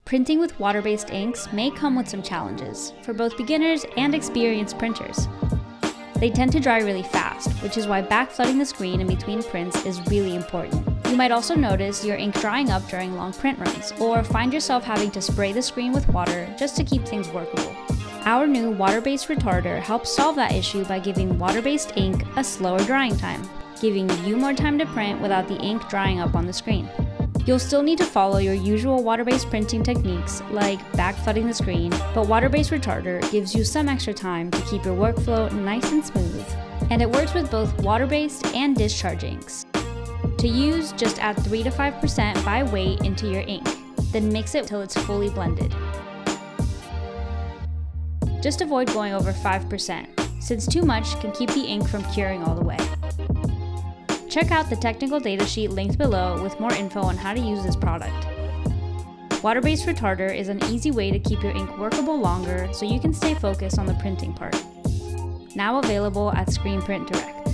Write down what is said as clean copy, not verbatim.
Printing with water-based inks may come with some challenges for both beginners and experienced printers. They tend to dry really fast, which is why backflooding the screen in between prints is really important. You might also notice your ink drying up during long print runs, or find yourself having to spray the screen with water just to keep things workable. Our new water-based retarder helps solve that issue by giving water-based ink a slower drying time, giving you more time to print without the ink drying up on the screen. You'll still need to follow your usual water-based printing techniques like backflooding the screen, but water-based retarder gives you some extra time to keep your workflow nice and smooth. And it works with both water-based and discharge inks. To use, just add 3 to 5% by weight into your ink, then mix it till it's fully blended. Just avoid going over 5%, since too much can keep the ink from curing all the way. Check out the technical datasheet linked below with more info on how to use this product. Water-based retarder is an easy way to keep your ink workable longer so you can stay focused on the printing part. Now available at Screen Print Direct.